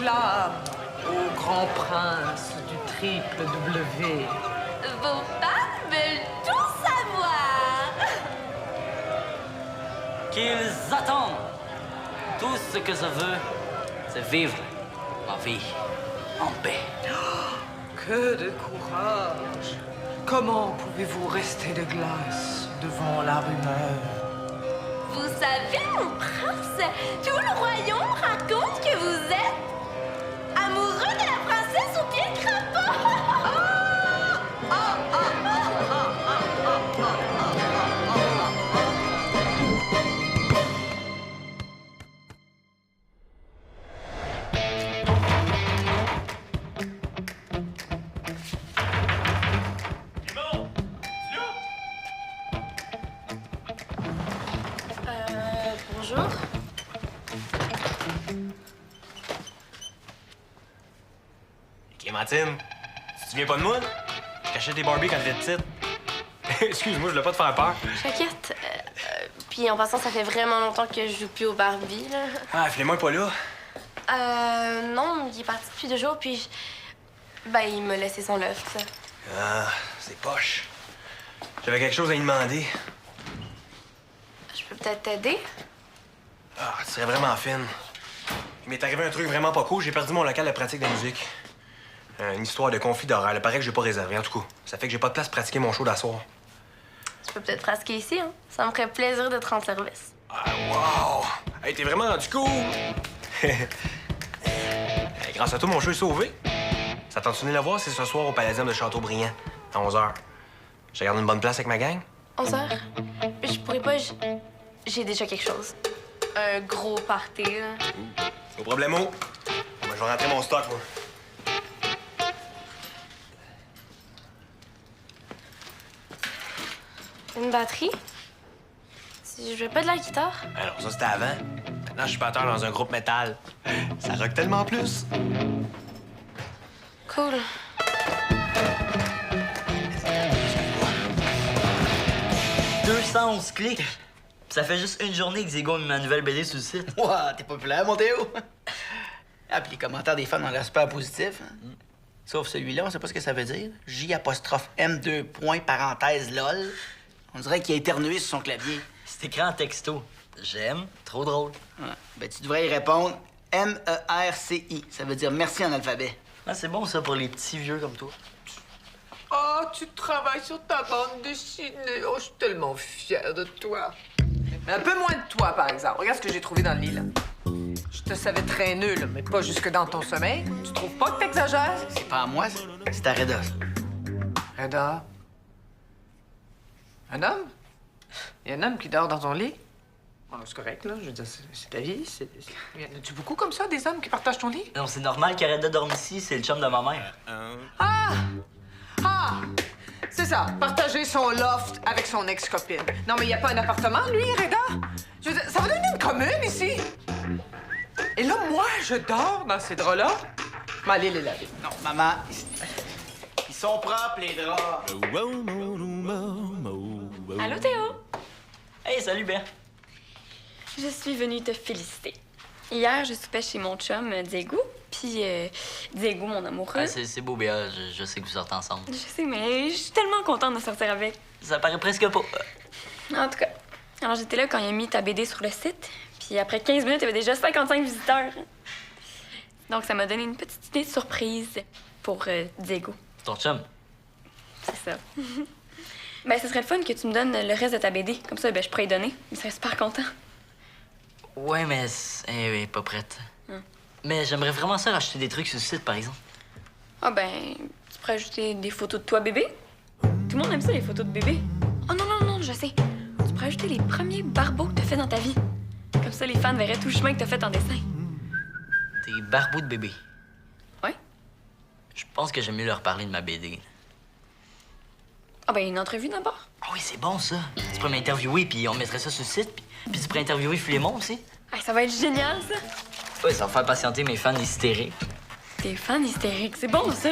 proclame au grand prince du triple W. Vos fans veulent tout savoir. Qu'ils attendent. Tout ce que je veux, c'est vivre ma vie en paix. Que de courage! Comment pouvez-vous rester de glace devant la rumeur? Vous savez, mon prince, tout le royaume raconte que vous êtes amoureux de la princesse au pied de crapaud. Bonjour. Clémentine, tu te souviens pas de moi? Je cachais des Barbies quand j'étais petite. Excuse-moi, je voulais pas te faire peur. Choquette. Puis en passant, ça fait vraiment longtemps que je joue plus au Barbie, là. Ah, Filet-moi est pas là. Non, il est parti depuis 2 jours, puis... Ben, il m'a laissé son loft. Ah, c'est poche. J'avais quelque chose à lui demander. Je peux peut-être t'aider? Ah, tu serais vraiment fine. Il m'est arrivé un truc vraiment pas cool. J'ai perdu mon local de pratique de musique. Une histoire de conflit d'horaire. Il paraît que j'ai pas réservé, en tout cas. Ça fait que j'ai pas de place pour pratiquer mon show d'asseoir. Tu peux peut-être pratiquer ici, hein? Ça me ferait plaisir de te rendre service. Ah, wow! Hey, t'es vraiment rendu cool! Hey, grâce à toi, mon show est sauvé. Ça tente de venir le voir, c'est ce soir au Palladium de Châteaubriand, à 11h. Je garde une bonne place avec ma gang? 11h? Je pourrais pas... J'ai déjà quelque chose. Un gros party, là. Au problemo. Moi, je vais rentrer mon stock, moi. Une batterie? Si je veux pas de la guitare? Alors, ça, c'était avant. Maintenant, je suis batteur dans un groupe métal. Ça rock tellement plus. Cool. « 211 clics. Ça fait juste une journée que Diego a mis ma nouvelle BD sur le site. Wow, t'es populaire, mon Théo! Ah, puis les commentaires des fans ont l'air super positifs. Hein? Sauf celui-là, on sait pas ce que ça veut dire. J''M 2 points parenthèse LOL. On dirait qu'il a éternué sur son clavier. C'est écrit en texto. J'aime, trop drôle. Ouais. Ben, tu devrais y répondre MERCI. Ça veut dire merci en alphabet. Ah, c'est bon ça pour les petits vieux comme toi. Oh, tu travailles sur ta bande dessinée. Oh, je suis tellement fière de toi. Mais un peu moins de toi, par exemple. Regarde ce que j'ai trouvé dans le lit, là. Je te savais très nul, mais pas jusque dans ton sommeil. Tu trouves pas que t'exagères? C'est pas à moi, c'est à Reda. Reda? Un homme? Il y a un homme qui dort dans ton lit? Oh, c'est correct, là. Je veux dire, c'est ta vie. Y en a-tu beaucoup comme ça, des hommes qui partagent ton lit? Non, c'est normal qu'Areda dorme ici, c'est le chum de ma mère. Ah! Ah! C'est ça, partager son loft avec son ex-copine. Non, mais il n'y a pas un appartement, lui, Reda? Je veux dire, ça va devenir une commune, ici. Et là, moi, je dors dans ces draps-là. Mais allez les laver. Non, maman, ils sont propres, les draps. Allô, Théo? Hey, salut, Ben. Je suis venue te féliciter. Hier, je soupais chez mon chum, Diego, puis Diego, mon amoureux. Ah, c'est beau, Béa. Je sais que vous sortez ensemble. Je sais, mais je suis tellement contente de sortir avec. Ça paraît presque pas. En tout cas, alors j'étais là quand il a mis ta BD sur le site, puis après 15 minutes, il y avait déjà 55 visiteurs. Donc, ça m'a donné une petite idée de surprise pour Diego. Ton chum? C'est ça. Ben, ce serait le fun que tu me donnes le reste de ta BD. Comme ça, ben, je pourrais y donner. Il serait super content. Ouais, mais elle est pas prête. Mais j'aimerais vraiment ça racheter des trucs sur le site, par exemple. Ah ben, tu pourrais ajouter des photos de toi bébé. Tout le monde aime ça, les photos de bébé. Oh non, non, non, je sais. Tu pourrais ajouter les premiers barbeaux que t'as fait dans ta vie. Comme ça, les fans verraient tout le chemin que t'as fait en dessin. Des barbeaux de bébé. Ouais? Je pense que j'aime mieux leur parler de ma BD. Ah ben, une entrevue d'abord. Ah oui, c'est bon, ça. Tu pourrais m'interviewer, puis on mettrait ça sur le site, puis tu pourrais interviewer Filémon aussi. Ah, ça va être génial, ça. Ouais, ça va faire patienter mes fans hystériques. Tes fans hystériques, c'est bon, ça.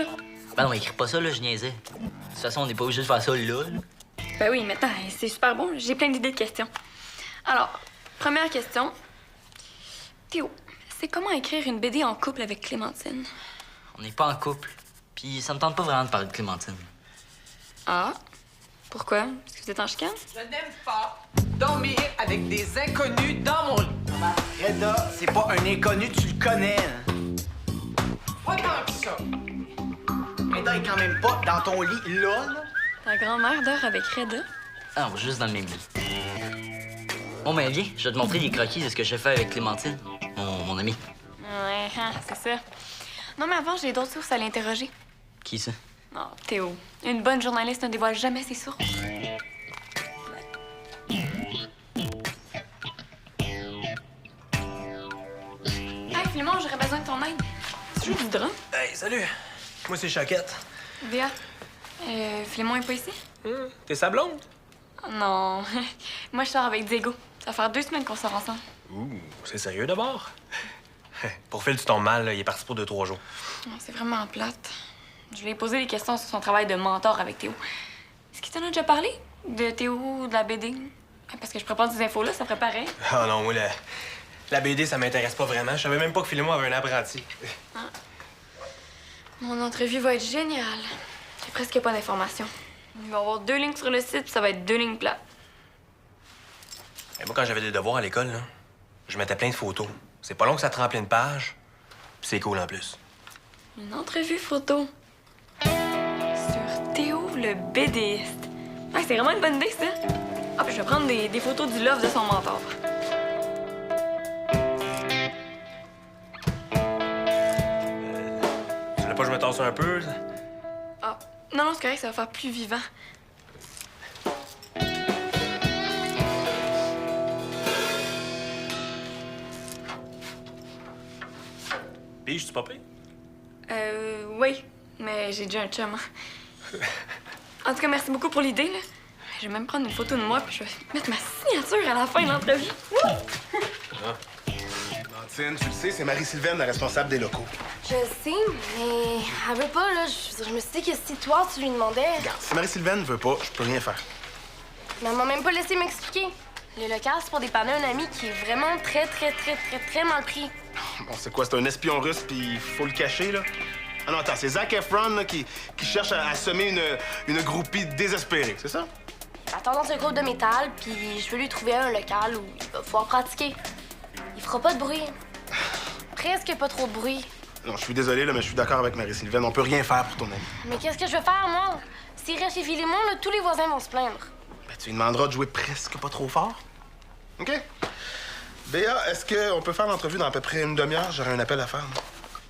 Ben non, écris pas ça, là, je niaisais. De toute façon, on n'est pas obligé de faire ça là. Ben oui, mais attends, c'est super bon. J'ai plein d'idées de questions. Alors, première question. Théo, C'est comment écrire une BD en couple avec Clémentine. On n'est pas en couple. Puis ça me tente pas vraiment de parler de Clémentine. Ah? Pourquoi? Parce que vous êtes en chicane? Je n'aime pas dormir avec des inconnus dans mon lit. Reda, c'est pas un inconnu, tu le connais. Hein? Pas tant que ça. Reda est quand même pas dans ton lit là. Ta grand-mère dort avec Reda? Ah, on va juste dans le même lit. Bon, ben viens, je vais te montrer les croquis de ce que j'ai fait avec Clémentine, mon amie. Ouais, c'est ça. Non, mais avant, j'ai d'autres sources à l'interroger. Qui ça? Oh, Théo. Une bonne journaliste ne dévoile jamais ses sources. Hey, Philemon, j'aurais besoin de ton aide. Tu joues du drum? Hey, salut! Moi, c'est Choquette. Béa, Philemon est pas ici? T'es sa blonde? Non. Moi, je sors avec Diego. Ça va faire 2 semaines qu'on sort ensemble. Ouh, c'est sérieux d'abord? Pour Phil, tu tombes mal, là. Il est parti pour 2-3 jours. Oh, c'est vraiment plate. Je lui ai posé des questions sur son travail de mentor avec Théo. Est-ce qu'il t'en a déjà parlé? De Théo, de la BD? Parce que je prépare ces infos-là, ça ferait pareil. Ah non, moi, la BD, ça m'intéresse pas vraiment. Je savais même pas que Philemon avait un apprenti. Mon entrevue va être géniale. J'ai presque pas d'informations. Il va y avoir 2 lignes sur le site, puis ça va être 2 lignes plates. Et moi, quand j'avais des devoirs à l'école, là, je mettais plein de photos. C'est pas long que ça te remplit une page, puis c'est cool en plus. Une entrevue photo. Sur Théo, le BDiste. Ah, c'est vraiment une bonne idée, ça. Ah, puis je vais prendre des photos du love de son mentor. Tu voulais pas que je me tasse un peu? Ah, non, c'est correct, ça va faire plus vivant. Puis, je suis pas pire? Oui, mais j'ai déjà un chum. Hein. En tout cas, merci beaucoup pour l'idée, là. Je vais même prendre une photo de moi, puis je vais mettre ma signature à la fin de l'entrevue. Martine, tu le sais, c'est Marie-Sylvaine, la responsable des locaux. Je sais, mais elle veut pas, là. Je me suis dit que si toi, tu lui demandais... Regarde, si Marie-Sylvaine veut pas, je peux rien faire. Mais elle m'a même pas laissé m'expliquer. Le local, c'est pour dépanner un ami qui est vraiment très mal pris. Bon, c'est quoi, c'est un espion russe, puis il faut le cacher, là? Ah non, attends, c'est Zac Efron, là, qui cherche à semer une groupie désespérée, c'est ça? Il attend dans un groupe de métal, puis je veux lui trouver un local où il va pouvoir pratiquer. Il fera pas de bruit. Presque pas trop de bruit. Non, je suis désolé, là, mais je suis d'accord avec Marie-Sylvaine. On peut rien faire pour ton ami. Mais qu'est-ce que je vais faire, moi? S'il reste chez Philemon, là, tous les voisins vont se plaindre. Ben, tu lui demanderas de jouer presque pas trop fort. OK? Béa, est-ce qu'on peut faire l'entrevue dans à peu près une demi-heure? J'aurai un appel à faire, moi.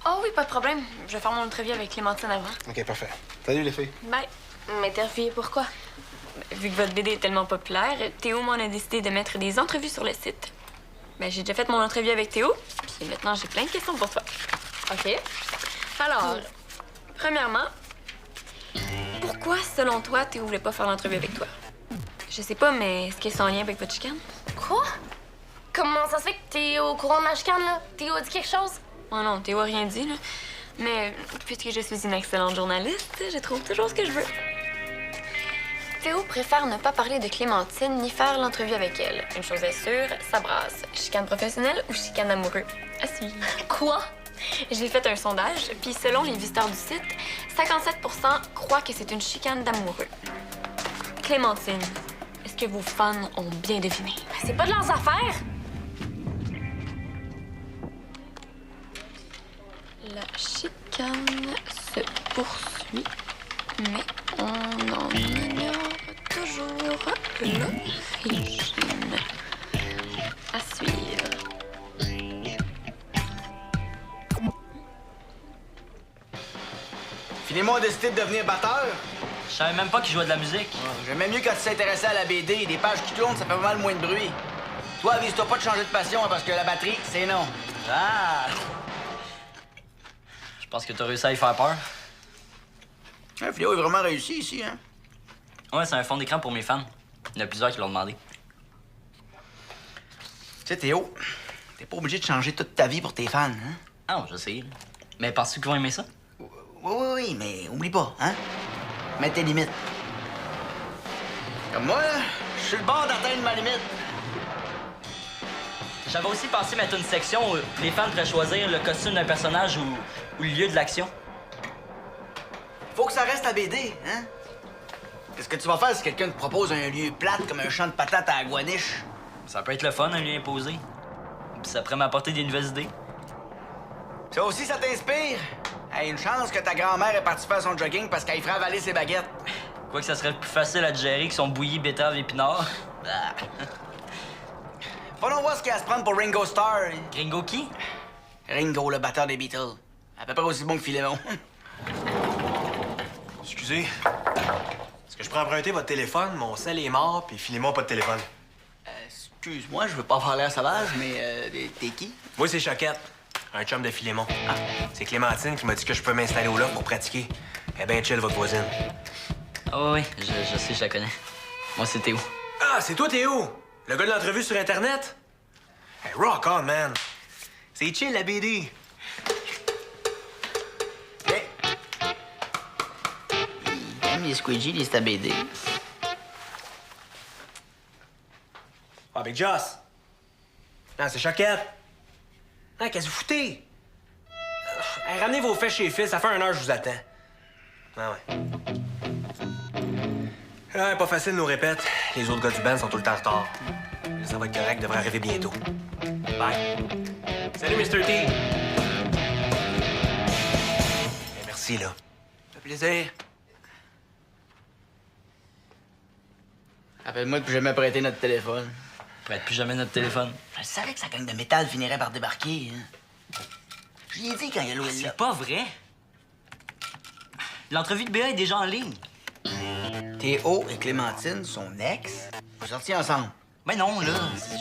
Oh oui, pas de problème. Je vais faire mon entrevue avec Clémentine avant. OK, parfait. Salut, les filles. Bye. M'interviewer pourquoi? Vu que votre BD est tellement populaire, Théo m'en a décidé de mettre des entrevues sur le site. Ben, j'ai déjà fait mon entrevue avec Théo, puis maintenant j'ai plein de questions pour toi. OK? Alors, premièrement, pourquoi, selon toi, Théo voulait pas faire l'entrevue avec toi? Je sais pas, mais est-ce que c'est en lien avec votre chicane? Quoi? Comment ça se fait que t'es au courant de ma chicane, là? Théo a dit quelque chose? Oh non, Théo a rien dit, là. Mais puisque je suis une excellente journaliste, je trouve toujours ce que je veux. Théo préfère ne pas parler de Clémentine ni faire l'entrevue avec elle. Une chose est sûre, ça brasse. Chicane professionnelle ou chicane amoureux? À suivre. Quoi? J'ai fait un sondage, puis selon les visiteurs du site, 57% croient que c'est une chicane d'amoureux. Clémentine, est-ce que vos fans ont bien deviné? C'est pas de leurs affaires! La chicane se poursuit, mais on en ignore toujours l'origine. À suivre. Philemon a décidé de devenir batteur. Je savais même pas qu'il jouait de la musique. J'aimais mieux quand tu s'intéressais à la BD. Des pages qui tournent, ça fait pas mal moins de bruit. Toi, avise-toi pas de changer de passion hein, parce que la batterie, c'est non. Ah! Je pense que t'as réussi à y faire peur. Philo est vraiment réussi ici, hein? Ouais, c'est un fond d'écran pour mes fans. Il y en a plusieurs qui l'ont demandé. Tu sais, Théo, t'es pas obligé de changer toute ta vie pour tes fans, hein? Ah, je sais. Là. Mais penses-tu qu'ils vont aimer ça? Oui, mais oublie pas, hein? Mets tes limites. Comme moi, là, je suis le bord d'atteindre ma limite. J'avais aussi pensé mettre une section où les fans pourraient choisir le costume d'un personnage ou le lieu de l'action. Faut que ça reste à BD, hein? Qu'est-ce que tu vas faire si quelqu'un te propose un lieu plate comme un champ de patates à Aguaniche? Ça peut être le fun, un lieu imposé. Puis ça pourrait m'apporter des nouvelles idées. Ça aussi, ça t'inspire? Hey, une chance que ta grand-mère est partie faire son jogging parce qu'elle ferait avaler ses baguettes. Quoique ça serait plus facile à digérer que son bouilli betterave épinard. Va donc voir ce qu'il y a à se prendre pour Ringo Starr. Gringo qui? Ringo, le batteur des Beatles. À peu près aussi bon que Philémon. Excusez. Est-ce que je peux emprunter votre téléphone? Mon sel est mort, puis filez-moi pas de téléphone. Excuse-moi, je veux pas avoir l'air sauvage, mais t'es qui? Moi, c'est Choquette, un chum de Philémon. C'est Clémentine qui m'a dit que je peux m'installer au loft pour pratiquer. Elle est bien chill, votre voisine. Ah oui, je sais, je la connais. Moi, c'est Théo. Ah, c'est toi, Théo? Le gars de l'entrevue sur Internet? Hey, rock on, man! C'est chill, la BD. Hey. Il aime les squidgy, les ta BD. Ah, Big Joss. Non, c'est Choquette. Non, qu'est-ce que vous foutez? Hey, ramenez vos fesses chez Phil, ça fait 1 heure que je vous attends. Ah ouais. Ah, pas facile, nous répète. Les autres gars du band sont tout le temps en retard. Mais ça va être correct, devrait arriver bientôt. Bye. Salut, Mr. T. Hey, merci, là. Ça fait plaisir. Rappelle-moi de plus jamais prêter notre téléphone. Prête plus jamais notre téléphone. Je savais que sa gang de métal finirait par débarquer. Hein. Je lui ai dit quand il a loué là. C'est pas vrai. L'entrevue de BA est déjà en ligne. Théo et Clémentine, son ex, sont sortis ensemble. Ben non, là.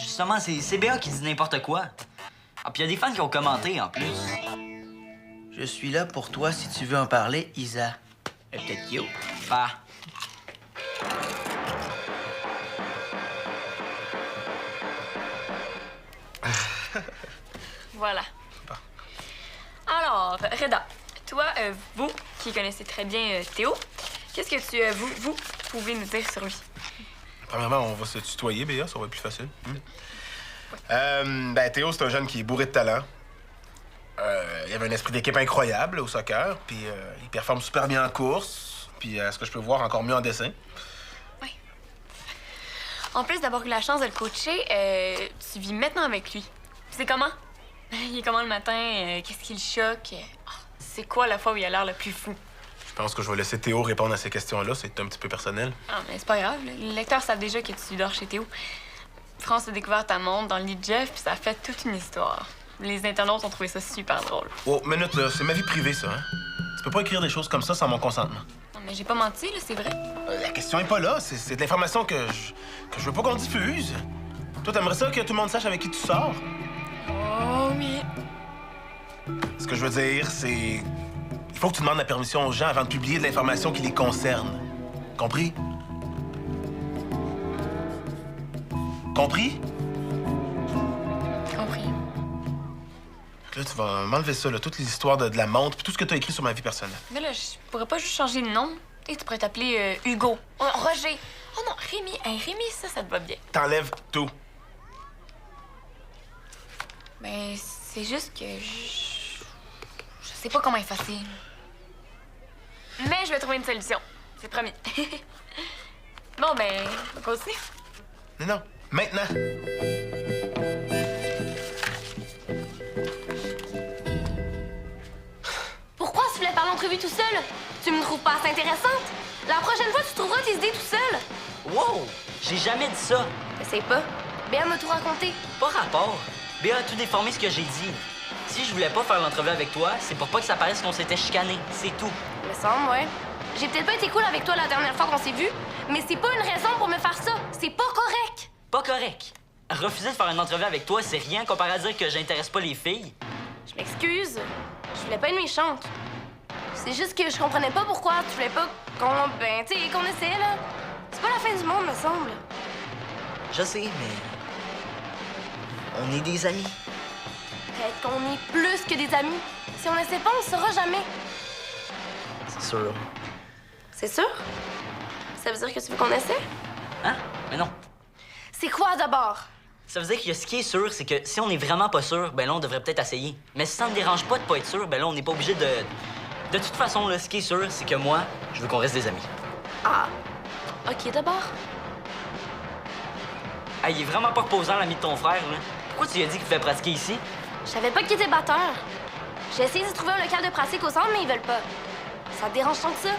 Justement, c'est BA qui dit n'importe quoi. Ah, puis il y a des fans qui ont commenté, en plus. Je suis là pour toi si tu veux en parler, Isa. Et peut-être Kyo. Ah. Voilà. Alors, Reda, toi, vous, qui connaissez très bien Théo, qu'est-ce que vous pouvez nous dire sur lui? Premièrement, on va se tutoyer, Béa, ça va être plus facile. Ben, Théo, c'est un jeune qui est bourré de talent. Il avait un esprit d'équipe incroyable au soccer, puis il performe super bien en course, puis à ce que je peux voir, encore mieux en dessin. Oui. En plus d'avoir eu la chance de le coacher, tu vis maintenant avec lui. C'est comment? Il est comment le matin? Qu'est-ce qui le choque? C'est quoi la fois où il a l'air le plus fou? Je pense que je vais laisser Théo répondre à ces questions-là, c'est un petit peu personnel. Ah, mais c'est pas grave. Les lecteurs savent déjà que tu dors chez Théo. France a découvert ta montre dans le lit de Jeff, puis ça a fait toute une histoire. Les internautes ont trouvé ça super drôle. Oh, minute, là, c'est ma vie privée, ça, hein? Tu peux pas écrire des choses comme ça sans mon consentement. Non, mais j'ai pas menti, là, c'est vrai. La question est pas là, c'est de l'information que je veux pas qu'on diffuse. Toi, t'aimerais ça que tout le monde sache avec qui tu sors? Oh oui. Ce que je veux dire, c'est... Il faut que tu demandes la permission aux gens avant de publier de l'information qui les concerne. Compris? Compris? Compris. Là, tu vas m'enlever ça, là, toutes les histoires de la montre, puis tout ce que tu as écrit sur ma vie personnelle. Mais là, je pourrais pas juste changer de nom. Tu pourrais t'appeler Hugo. Oh, Roger. Oh non, Rémi. Hey, Rémi, ça te va bien. T'enlèves tout. Ben, c'est juste que je sais pas comment effacer. Mais je vais trouver une solution. C'est promis. Bon, ben, on continue. Non, maintenant. Pourquoi tu voulais faire l'entrevue tout seul? Tu me trouves pas assez intéressante? La prochaine fois, tu trouveras tes idées tout seul. Wow! J'ai jamais dit ça. Je sais pas. Béa m'a tout raconté. Pas rapport. BA a tout déformé ce que j'ai dit. Si je voulais pas faire l'entrevue avec toi, c'est pour pas que ça paraisse qu'on s'était chicané. C'est tout. Me semble, ouais. J'ai peut-être pas été cool avec toi la dernière fois qu'on s'est vu, mais c'est pas une raison pour me faire ça. C'est pas correct. Pas correct. Refuser de faire une entrevue avec toi, c'est rien comparé à dire que j'intéresse pas les filles. Je m'excuse. Je voulais pas être méchante. C'est juste que je comprenais pas pourquoi tu voulais pas qu'on... Ben, tu sais, qu'on essaie, là. C'est pas la fin du monde, me semble. Je sais, mais... On est des amis. Peut-être qu'on est plus que des amis. Si on essaie pas, on saura jamais. C'est sûr. C'est sûr? Ça veut dire que tu veux qu'on essaie? Hein? Mais non. C'est quoi, d'abord? Ça veut dire que ce qui est sûr, c'est que si on est vraiment pas sûr, ben là, on devrait peut-être essayer. Mais si ça ne dérange pas de pas être sûr, ben là, on n'est pas obligé de... De toute façon, là, ce qui est sûr, c'est que moi, je veux qu'on reste des amis. Ah. OK, d'abord. Ah, il est vraiment pas reposant, l'ami de ton frère, là. Pourquoi tu lui as dit qu'il pouvait pratiquer ici? Je savais pas qu'il était batteur. J'ai essayé de trouver un local de pratique au centre, mais ils veulent pas. Ça te dérange tant que ça?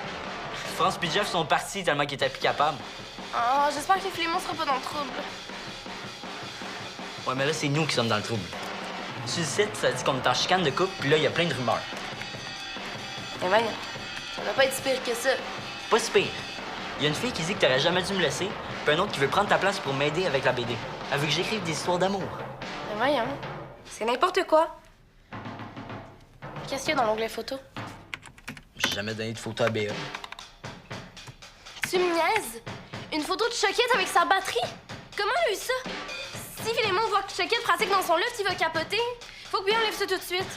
France et Jeff sont partis tellement qu'ils étaient plus capables. Oh, j'espère que Flémon sera pas dans le trouble. Ouais, mais là, c'est nous qui sommes dans le trouble. Sur le site, ça dit qu'on est en chicane de couple, puis là, il y a plein de rumeurs. Mais voyons, ça va pas être si pire que ça. Pas si pire. Il y a une fille qui dit que t'aurais jamais dû me laisser, puis un autre qui veut prendre ta place pour m'aider avec la BD. Elle veut que j'écrive des histoires d'amour. Mais voyons, c'est n'importe quoi. Qu'est-ce qu'il y a dans l'onglet photo? J'ai jamais donné de photo à Béa. Tu me niaises? Une photo de Choquette avec sa batterie? Comment elle a eu ça? Si Philémon voit que Choquette pratique dans son loft, il va capoter. Faut que Béa enlève ça tout de suite.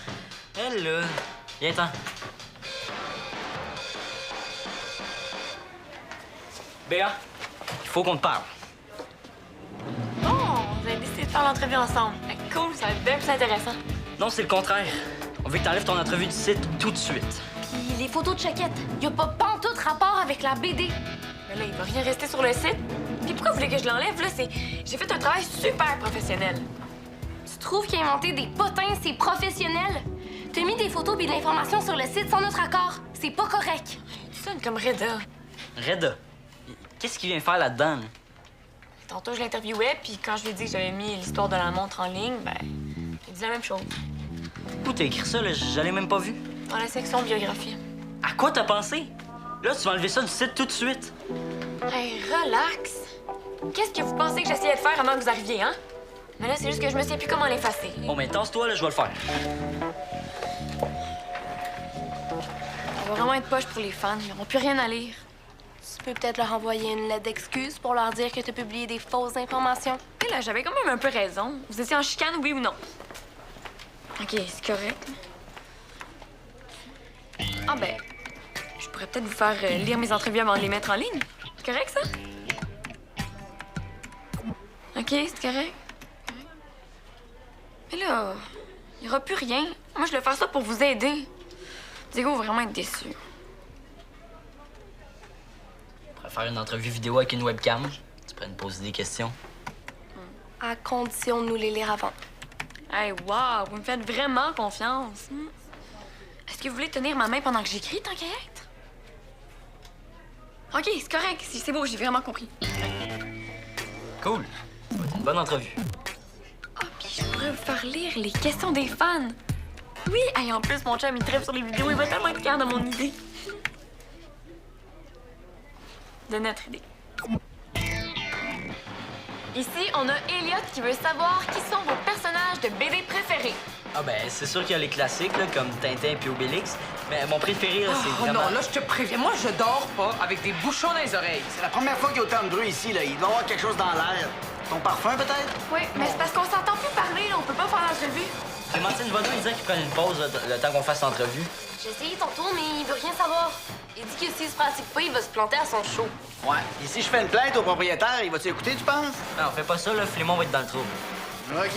Elle, là. Viens-t'en. Béa, il faut qu'on te parle. Bon, vous avez décidé de faire l'entrevue ensemble. Cool, ça va être bien plus intéressant. Non, c'est le contraire. On veut que t'enlèves ton entrevue du site tout de suite. Puis les photos de Choquette, y a pas pantoute rapport avec la BD. Mais là, il va rien rester sur le site. Puis pourquoi vous voulez que je l'enlève, là? J'ai fait un travail super professionnel. Tu trouves qu'inventer des potins, c'est professionnel? T'as mis des photos et de l'information sur le site sans notre accord. C'est pas correct. Tu sonnes comme Reda. Reda, qu'est-ce qu'il vient faire là-dedans? Là? Tantôt, je l'interviewais, puis quand je lui ai dit que j'avais mis l'histoire de la montre en ligne, ben, il dit la même chose. Où t'as écrit ça, là? J'allais même pas vu. Dans la section biographie. À quoi t'as pensé? Là, tu vas enlever ça du site tout de suite. Hey, relax. Qu'est-ce que vous pensez que j'essayais de faire avant que vous arriviez, hein? Mais là, c'est juste que je me sais plus comment l'effacer. Bon, mais tasse-toi, là, je vais le faire. Ça va vraiment être poche pour les fans. Ils n'auront plus rien à lire. Tu peux peut-être leur envoyer une lettre d'excuse pour leur dire que t'as publié des fausses informations. Et là, j'avais quand même un peu raison. Vous étiez en chicane, oui ou non? OK, c'est correct. Ah ben, je pourrais peut-être vous faire lire mes entrevues avant de les mettre en ligne. C'est correct, ça? OK, c'est correct. Mais là, il n'y aura plus rien. Moi, je vais faire ça pour vous aider. Diego va vraiment être déçu. On pourrait faire une entrevue vidéo avec une webcam. Tu pourrais nous poser des questions. À condition de nous les lire avant. Hey, wow, vous me faites vraiment confiance. Est-ce que vous voulez tenir ma main pendant que j'écris, tant qu'à être? OK, c'est correct. C'est beau, j'ai vraiment compris. Cool. Ça va être une bonne entrevue. Ah, puis je pourrais vous faire lire les questions des fans. Oui, hey, en plus, mon chum, il tripe sur les vidéos. Il va tellement être fier de mon idée. De notre idée. Ici, on a Elliot qui veut savoir qui sont vos personnages de BD préférés. Ah ben, c'est sûr qu'il y a les classiques, là, comme Tintin et Obélix. Mais mon préféré, là, c'est Oh vraiment... non, là, je te préviens, moi, je dors pas avec des bouchons dans les oreilles. C'est la première fois qu'il y a autant de bruit ici, là. Il doit y avoir quelque chose dans l'air. Ton parfum, peut-être? Oui, mais c'est parce qu'on s'entend plus parler, là. On peut pas faire l'entrevue. Clémentine Vadon, il disait qu'il prenne une pause là, le temps qu'on fasse l'entrevue. J'ai essayé tantôt, mais il veut rien savoir. Il dit que s'il se pratique pas, il va se planter à son show. Ouais. Et si je fais une plainte au propriétaire, il va-tu écouter, tu penses? Non, fais pas ça, là, Flémon va être dans le trouble. OK.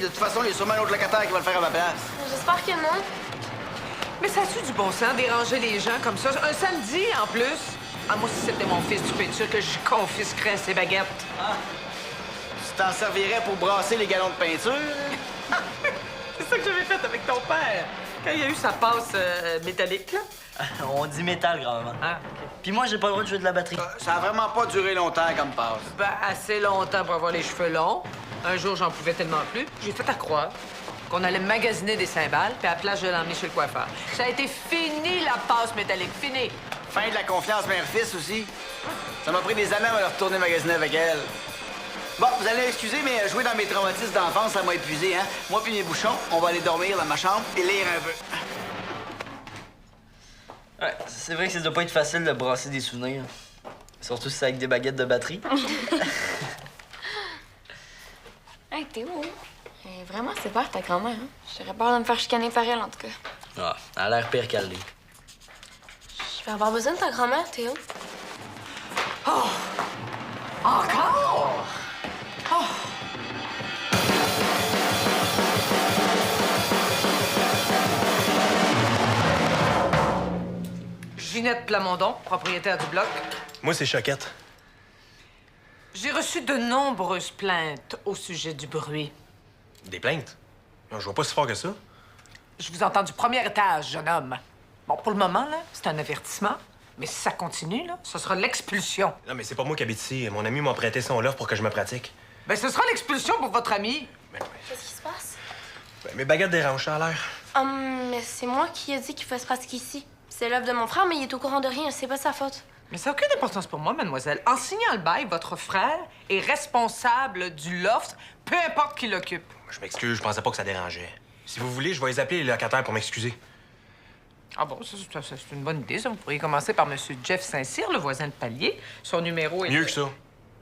De toute façon, il y a sûrement un autre locataire qui va le faire à ma place. J'espère que non. Mais ça a-tu du bon sens, déranger les gens comme ça? Un samedi, en plus? Ah, moi, si c'était mon fils, tu peux être sûr que je confisquerais ses baguettes. Tu t'en servirais pour brasser les galons de peinture? C'est ça que j'avais fait avec ton père, quand il a eu sa passe métallique, là. On dit métal, grand-maman. Ah, OK. Puis moi, j'ai pas le droit de jouer de la batterie. Ça a vraiment pas duré longtemps comme passe. Ben, assez longtemps pour avoir les cheveux longs. Un jour, j'en pouvais tellement plus. J'ai fait à croire qu'on allait magasiner des cymbales, puis à la place, je l'ai emmené chez le coiffeur. Ça a été fini, la passe métallique. Fini. Fin de la confiance mère-fils aussi. Ça m'a pris des années à me retourner magasiner avec elle. Bon, vous allez m'excuser, mais jouer dans mes traumatismes d'enfance, ça m'a épuisé, hein? Moi puis mes bouchons, on va aller dormir dans ma chambre et lire un peu. Ouais, c'est vrai que ça doit pas être facile de brasser des souvenirs. Surtout si c'est avec des baguettes de batterie. Hey, Théo. Elle est vraiment sévère, ta grand-mère. Hein? J'aurais peur de me faire chicaner par elle, en tout cas. Ah, elle a l'air pire qu'elle l'est. Je vais avoir besoin de ta grand-mère, Théo. Encore? Oh! Ginette Plamondon, propriétaire du bloc. Moi, c'est Choquette. J'ai reçu de nombreuses plaintes au sujet du bruit. Des plaintes? Non, je vois pas si fort que ça. Je vous entends du premier étage, jeune homme. Bon, pour le moment, là, c'est un avertissement. Mais si ça continue, là, ce sera l'expulsion. Non, mais c'est pas moi qui habite ici. Mon ami m'a prêté son loft pour que je me pratique. Ben, ce sera l'expulsion pour votre ami. Qu'est-ce qui se passe? Ben, mes baguettes dérangent, ça a l'air. Mais c'est moi qui ai dit qu'il faut se pratiquer ici. C'est l'œuvre de mon frère, mais il est au courant de rien. C'est pas sa faute. Mais ça n'a aucune importance pour moi, mademoiselle. En signant le bail, votre frère est responsable du loft, peu importe qui l'occupe. Je m'excuse, je pensais pas que ça dérangeait. Si vous voulez, je vais les appeler les locataires pour m'excuser. Ah bon, ça, c'est une bonne idée, ça. Vous pourriez commencer par M. Jeff Saint-Cyr, le voisin de palier. Son numéro est... Mieux que ça.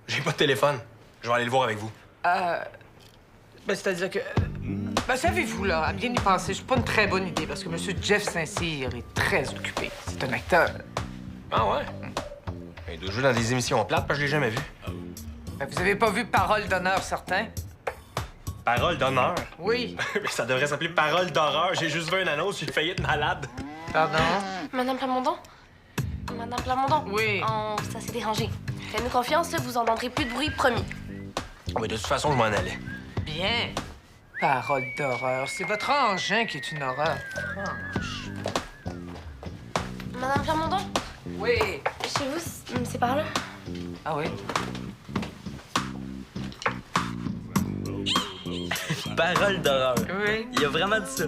J'ai pas de téléphone. Je vais aller le voir avec vous. Ben, c'est-à-dire que... Ben, savez-vous, là, à bien y penser, c'est pas une très bonne idée, parce que M. Jeff Saint-Cyr est très occupé. C'est un acteur. Ah ouais? Il doit jouer dans des émissions plates parce que je l'ai jamais vu. Ben, vous avez pas vu Parole d'honneur, certain? Parole d'honneur? Oui. Mais ça devrait s'appeler Parole d'horreur. J'ai juste vu une annonce, j'ai failli être malade. Pardon? Madame Plamondon? Madame Plamondon? Oui. Ça s'est dérangé. Faites-nous confiance, là, vous entendrez plus de bruit, promis. Mais de toute façon, je m'en allais. Bien. Parole d'horreur. C'est votre engin qui est une horreur franche. Madame Plamondon? Oui. Chez vous, c'est par là? Ah oui? Parole d'horreur. Oui. Il a vraiment dit ça.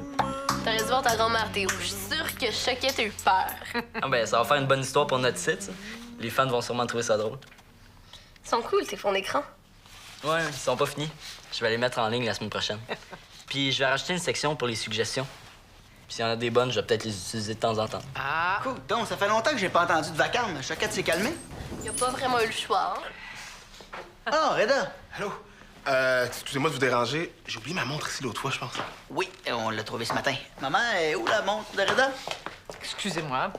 T'aurais dû voir ta grand-mère, Théo. Je suis sûre que Choquette a eu peur. Ah ben, ça va faire une bonne histoire pour notre site, ça. Les fans vont sûrement trouver ça drôle. Ils sont cool, tes fonds d'écran. Ouais, ils sont pas finis. Je vais les mettre en ligne la semaine prochaine. Puis je vais rajouter une section pour les suggestions. Puis s'il y en a des bonnes, je vais peut-être les utiliser de temps en temps. Ah. Cool. Donc, ça fait longtemps que j'ai pas entendu de vacarme. Choquette s'est calmée. Il a pas vraiment eu le choix, hein? Ah, Reda. Allô? Excusez-moi de vous déranger. J'ai oublié ma montre ici l'autre fois, je pense. Oui, on l'a trouvée ce matin. Maman, est où la montre de Reda? Excusez-moi.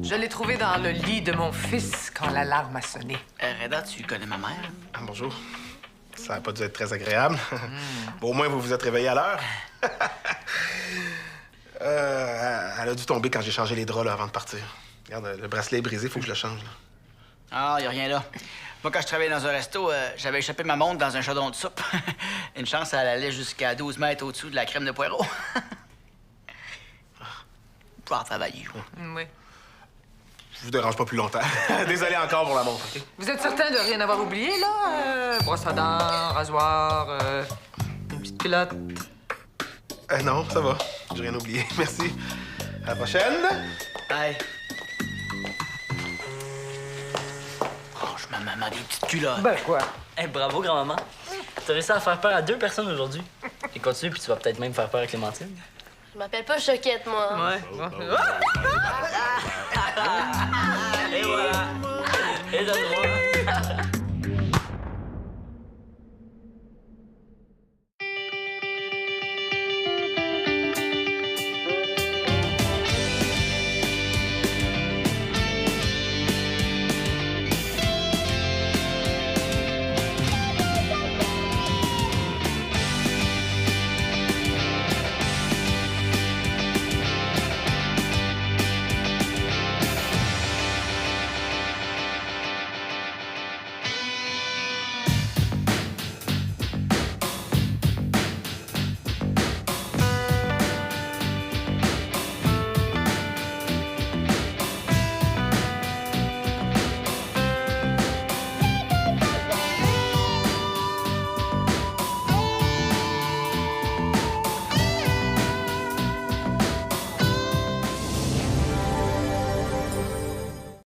Je l'ai trouvé dans le lit de mon fils quand l'alarme a sonné. Reda, tu connais ma mère? Ah, bonjour. Ça n'a pas dû être très agréable. Bon, au moins, vous vous êtes réveillé à l'heure. Elle a dû tomber quand j'ai changé les draps là, avant de partir. Regarde, le bracelet est brisé, faut que je le change. Là. Ah, y a rien là. Moi, quand je travaillais dans un resto, j'avais échappé ma montre dans un chaudron de soupe. Une chance, elle allait jusqu'à 12 mètres au-dessous de la crème de poireau. Pouvoir travailler. Oui. Je vous dérange pas plus longtemps. Désolé encore pour la montre, OK? Vous êtes certain de rien avoir oublié, là? Brosse à dents, rasoir, une petite culotte. Non, ça va. J'ai rien oublié. Merci. À la prochaine. Hey. Franchement, maman, des petites culottes. Ben quoi? Hey, bravo, grand-maman. T'as réussi à faire peur à 2 personnes aujourd'hui. Et continue, puis tu vas peut-être même faire peur à Clémentine. Je m'appelle pas Choquette, moi. Ouais. Et voilà. Et de droit.